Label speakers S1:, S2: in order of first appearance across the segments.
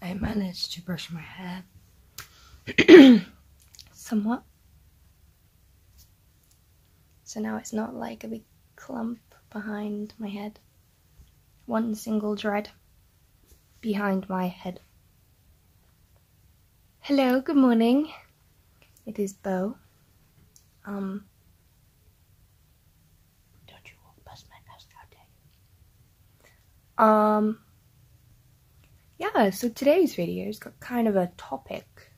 S1: I managed to brush my hair somewhat. So now it's not like a big clump behind my head. One single dread behind my head. Hello, good morning. It is Bo. Don't you walk past my house now, Dave? Yeah, so today's video's got kind of a topic.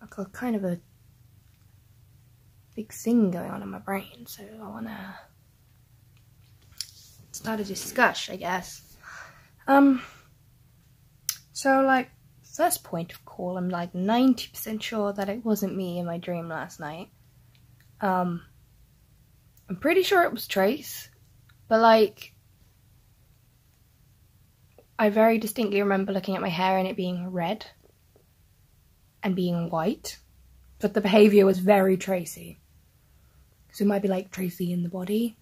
S1: I've got kind of a big thing going on in my brain, so I wanna start a discussion, I guess. So like, first point of call, I'm like 90% sure that it wasn't me in my dream last night. I'm pretty sure it was Trace, but like, I very distinctly remember looking at my hair and it being red and being white, but the behaviour was very Tracy. So it might be like Tracy in the body.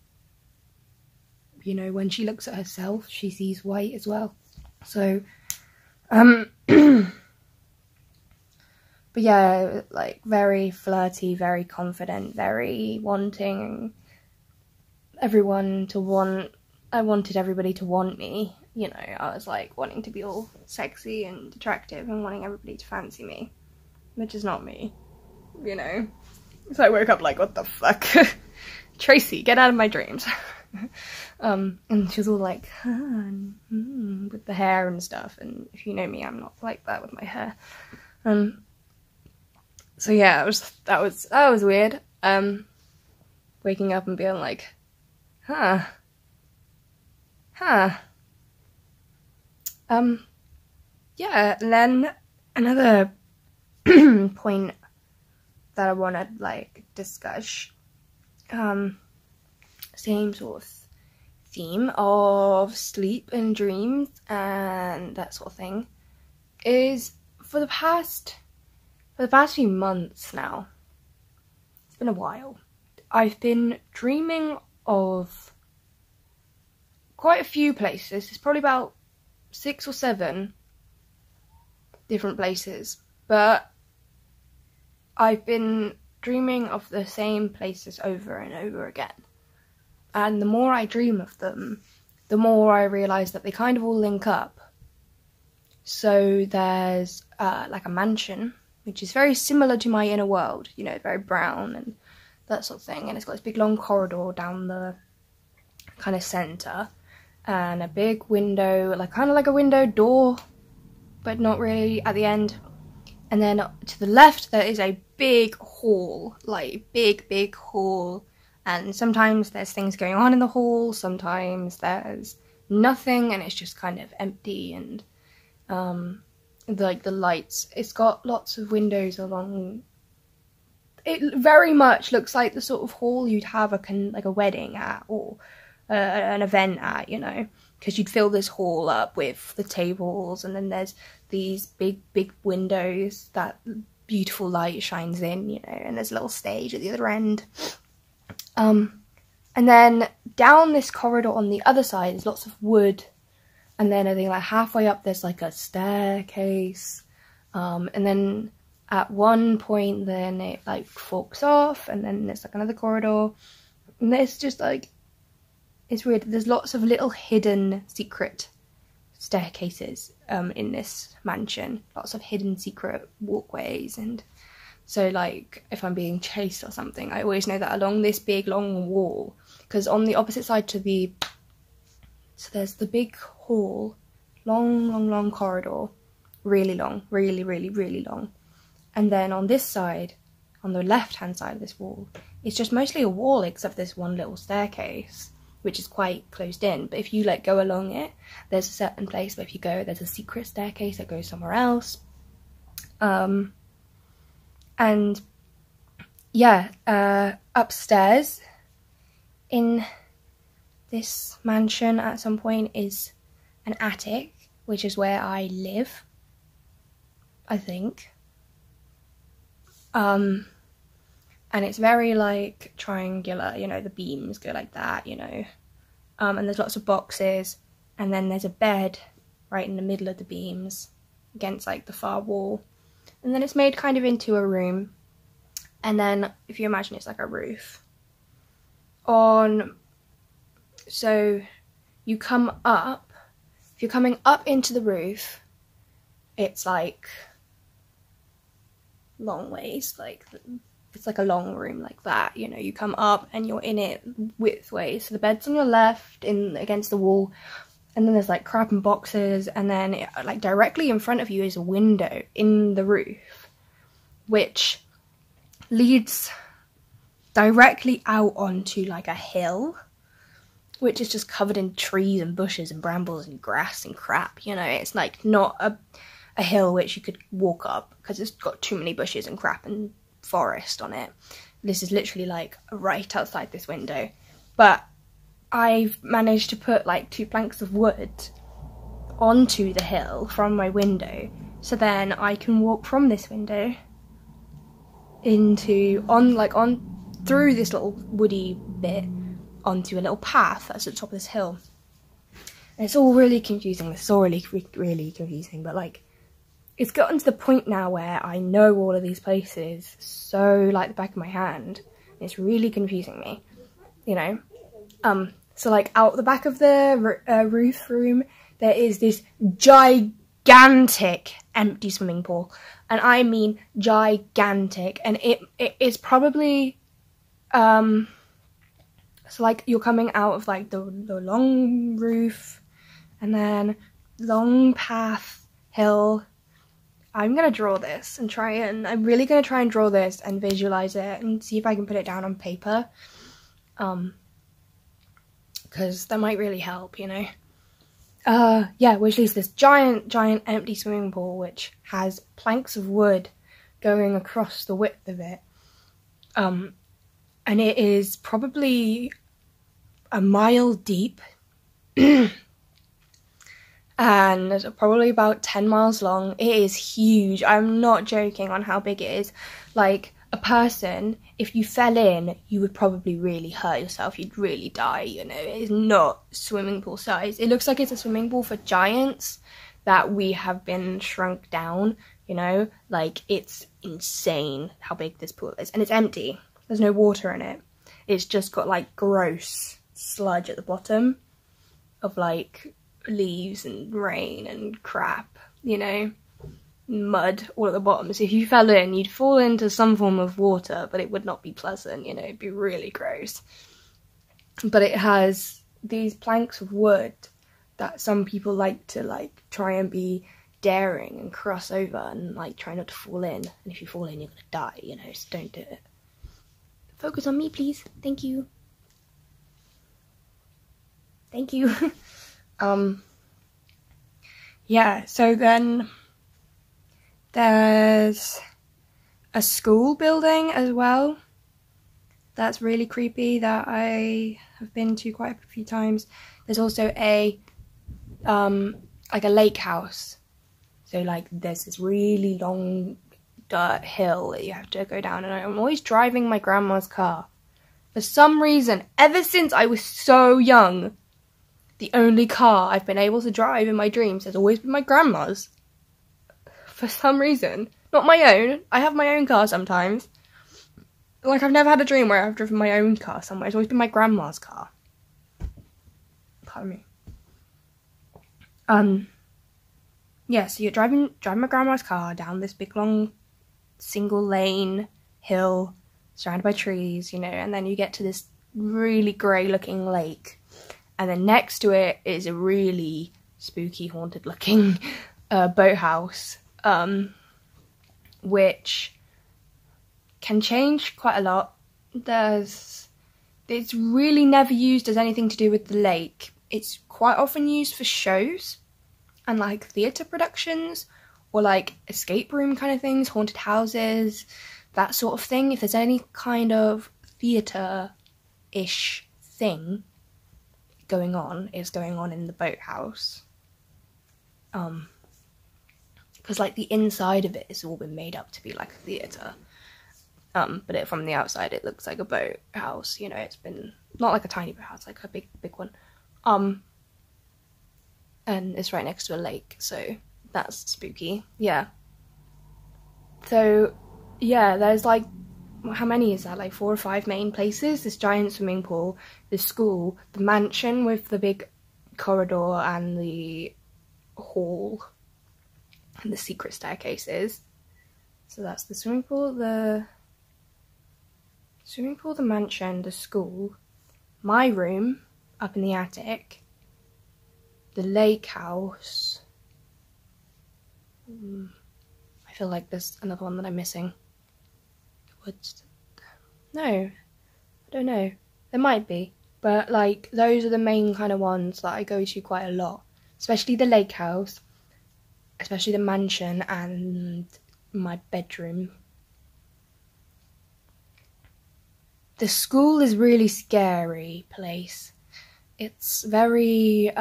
S1: You know, when she looks at herself, she sees white as well. So, but yeah, like very flirty, very confident, very wanting everyone to want, I wanted everybody to want me. You know, I was like wanting to be all sexy and attractive and wanting everybody to fancy me, which is not me, you know. So I woke up like, what the fuck? Tracy, get out of my dreams. And she was all like, with the hair and stuff, and if you know me, I'm not like that with my hair. So yeah, that was weird. Waking up and being like, yeah, and then another point that I want to like discuss, same sort of theme of sleep and dreams and that sort of thing, is for the past few months now, it's been a while, I've been dreaming of quite a few places. It's probably about 6 or 7 different places, but I've been dreaming of the same places over and over again. And the more I dream of them, the more I realise that they kind of all link up. So there's like a mansion, which is very similar to my inner world, you know, very brown and that sort of thing. And it's got this big long corridor down the kind of centre, and a big window, like kind of like a window door, but not really at the end. And then to the left there is a big hall, like big hall, and sometimes there's things going on in the hall, sometimes there's nothing and it's just kind of empty, and like the lights, it's got lots of windows along. It very much looks like the sort of hall you'd have like a wedding at, or an event at, you know, because you'd fill this hall up with the tables, and then there's these big windows that beautiful light shines in, you know, and there's a little stage at the other end. And then down this corridor on the other side is lots of wood, and then I think like halfway up there's like a staircase, and then at one point then it like forks off, and then there's like another corridor, and there's just like, it's weird, there's lots of little hidden secret staircases in this mansion, lots of hidden secret walkways. And so like if I'm being chased or something, I always know that along this big long wall, because on the opposite side to the, so there's the big hall, long corridor, really long, really long, and then on this side, on the left hand side of this wall, it's just mostly a wall except this one little staircase, which is quite closed in. But if you like go along it, there's a certain place where if you go, there's a secret staircase that goes somewhere else. And yeah, upstairs in this mansion at some point is an attic, which is where I live, I think. And it's very like triangular, you know, the beams go like that, you know, and there's lots of boxes, and then there's a bed right in the middle of the beams, against like the far wall, and then it's made kind of into a room. And then if you imagine it's like a roof so you come up, if you're coming up into the roof, it's like long ways, like it's like a long room like that, you know. You come up and you're in it widthways, so the bed's on your left against the wall, and then there's like crap and boxes, and then like directly in front of you is a window in the roof which leads directly out onto like a hill which is just covered in trees and bushes and brambles and grass and crap, you know. It's like not a hill which you could walk up because it's got too many bushes and crap and forest on it. This is literally like right outside this window, but I've managed to put like 2 planks of wood onto the hill from my window, so then I can walk from this window through this little woody bit onto a little path that's at the top of this hill. And it's all really confusing. This is all really confusing, but like it's gotten to the point now where I know all of these places so like the back of my hand. It's really confusing me, you know. So like out the back of the roof room, there is this gigantic empty swimming pool, and I mean gigantic. And it is probably so like you're coming out of like the long roof, and then long path, hill. I'm gonna draw this and I'm really gonna try and draw this and visualize it and see if I can put it down on paper, because that might really help, you know. Yeah, which leaves this giant empty swimming pool which has planks of wood going across the width of it, and it is probably a mile deep and probably about 10 miles long. It is huge. I'm not joking on how big it is. Like, a person, if you fell in, you would probably really hurt yourself. You'd really die, you know. It is not swimming pool size. It looks like it's a swimming pool for giants that we have been shrunk down, you know. Like, it's insane how big this pool is. And it's empty. There's no water in it. It's just got, like, gross sludge at the bottom of, like, leaves and rain and crap, you know. Mud all at the bottom. So if you fell in, you'd fall into some form of water, but it would not be pleasant, you know. It'd be really gross. But it has these planks of wood that some people like to like try and be daring and cross over and like try not to fall in. And if you fall in, you're gonna die, you know. So don't do it. Focus on me, please. Thank you. Thank you. Yeah, so then there's a school building as well. That's really creepy, that I have been to quite a few times. There's also a like a lake house. So like there's this really long dirt hill that you have to go down, and I'm always driving my grandma's car. For some reason, ever since I was so young, the only car I've been able to drive in my dreams has always been my grandma's. For some reason. Not my own. I have my own car sometimes. Like, I've never had a dream where I've driven my own car somewhere. It's always been my grandma's car. Pardon me. Yeah, so you're driving my grandma's car down this big, long, single lane hill surrounded by trees, you know, and then you get to this really grey-looking lake. And then next to it is a really spooky, haunted-looking boathouse. Which can change quite a lot. It's really never used as anything to do with the lake. It's quite often used for shows and like theatre productions or like escape room kind of things, haunted houses, that sort of thing. If there's any kind of theatre-ish thing going on, it's going on in the boathouse. Because like the inside of it has all been made up to be like a theatre, but from the outside it looks like a boathouse, you know. It's been not like a tiny boathouse, like a big one, and it's right next to a lake, so That's spooky. Yeah. So, yeah, there's like, how many is that? Like 4 or 5 main places. This giant swimming pool, the school, the mansion with the big corridor and the hall and the secret staircases. So that's the swimming pool, the mansion, the school, my room up in the attic, the lake house. I feel like there's another one that I'm missing. No, I don't know. There might be, but like those are the main kind of ones that I go to quite a lot, especially the lake house, especially the mansion, and my bedroom. The school is really scary place. It's very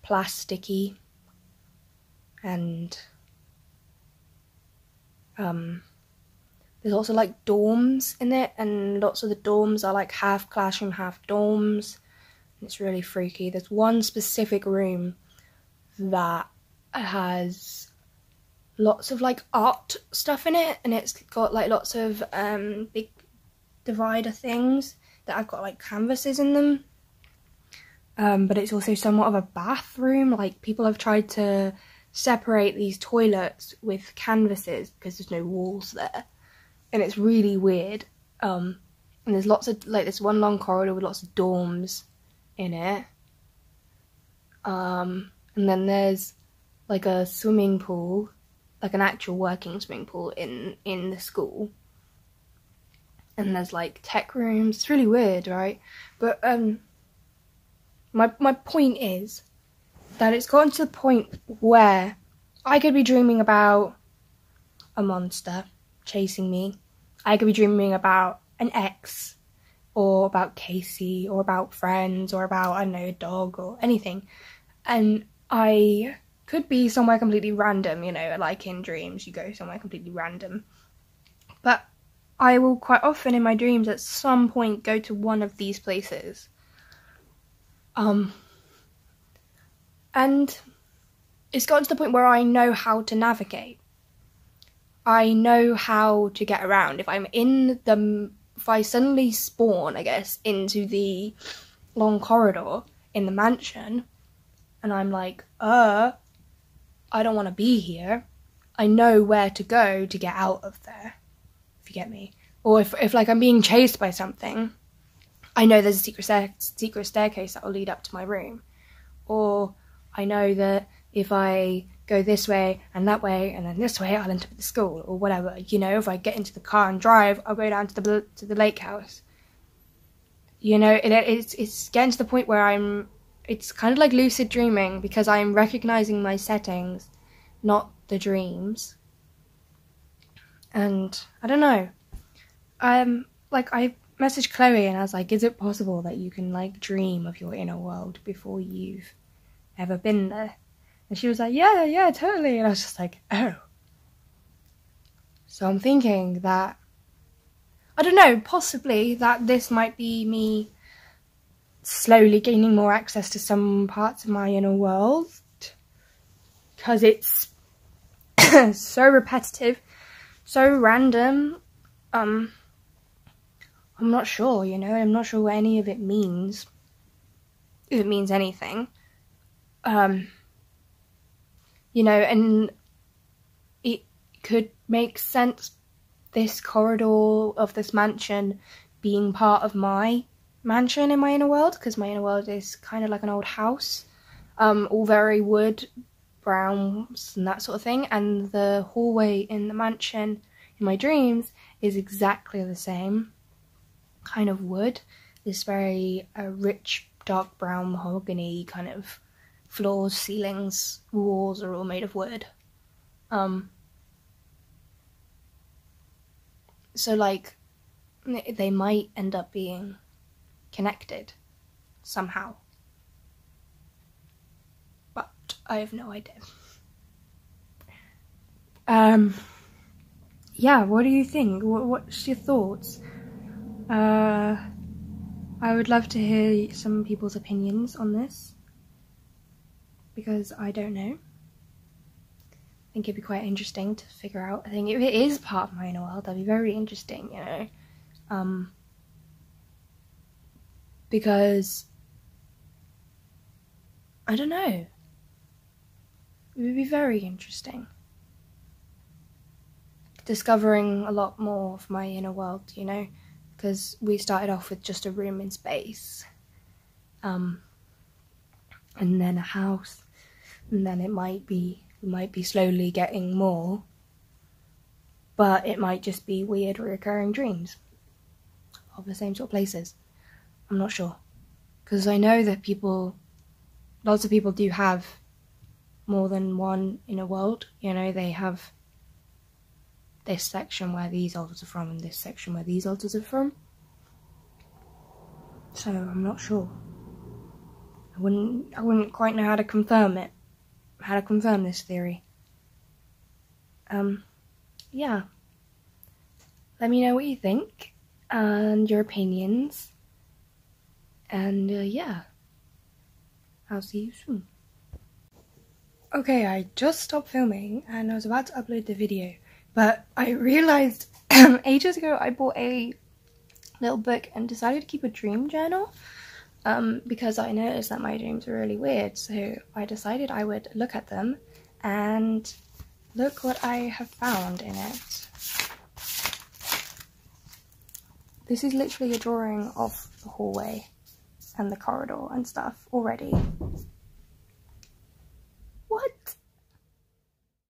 S1: plasticky, and there's also like dorms in it, and lots of the dorms are like half classroom, half dorms. It's really freaky. There's one specific room that has lots of like art stuff in it, and it's got like lots of big divider things that have got like canvases in them. But it's also somewhat of a bathroom. Like people have tried to separate these toilets with canvases because there's no walls there, and it's really weird. And there's lots of like this one long corridor with lots of dorms in it. And then there's like a swimming pool, like an actual working swimming pool in the school. And there's like tech rooms. It's really weird, right? But my point is that it's gotten to the point where I could be dreaming about a monster chasing me. I could be dreaming about an ex, or about Casey, or about friends, or about, I don't know, a dog or anything. And I could be somewhere completely random, you know, like in dreams you go somewhere completely random. But I will quite often in my dreams at some point go to one of these places. And it's gotten to the point where I know how to navigate. I know how to get around. If I suddenly spawn, I guess, into the long corridor in the mansion, and I'm like, I don't want to be here, I know where to go to get out of there, if you get me. Or if like I'm being chased by something, I know there's a secret staircase that will lead up to my room. Or I know that if I go this way and that way and then this way, I'll end up at the school or whatever. You know, if I get into the car and drive, I'll go down to the lake house. You know, it's getting to the point where it's kind of like lucid dreaming, because I'm recognizing my settings, not the dreams. And I don't know. Like I messaged Chloe and I was like, is it possible that you can like dream of your inner world before you've ever been there? And she was like, yeah, totally. And I was just like, oh. So I'm thinking that, I don't know, possibly that this might be me slowly gaining more access to some parts of my inner world, because it's so repetitive, so random. I'm not sure, you know, I'm not sure what any of it means, if it means anything. You know, and it could make sense, this corridor of this mansion being part of my mansion in my inner world, because my inner world is kind of like an old house, all very wood, browns and that sort of thing, and the hallway in the mansion in my dreams is exactly the same kind of wood, this very rich dark brown mahogany kind of floors, ceilings, walls are all made of wood. So like they might end up being connected somehow, but I have no idea. Yeah, what do you think? What's your thoughts? I would love to hear some people's opinions on this. because I don't know. I think it'd be quite interesting to figure out. I think if it is part of my inner world, that'd be very interesting, you know. Because I don't know. It would be very interesting. Discovering a lot more of my inner world, you know, because we started off with just a room in space, and then a house, and then we might be slowly getting more, but it might just be weird recurring dreams of the same sort of places. I'm not sure, because I know that lots of people do have more than one inner world, you know. They have this section where these altars are from and this section where these altars are from. So I'm not sure. I wouldn't quite know how to confirm it. How to confirm this theory. Yeah. Let me know what you think and your opinions. And yeah. I'll see you soon. Okay, I just stopped filming and I was about to upload the video, but I realised ages ago I bought a little book and decided to keep a dream journal because I noticed that my dreams were really weird, so I decided I would look at them and look what I have found in it. This is literally a drawing of the hallway and the corridor and stuff already.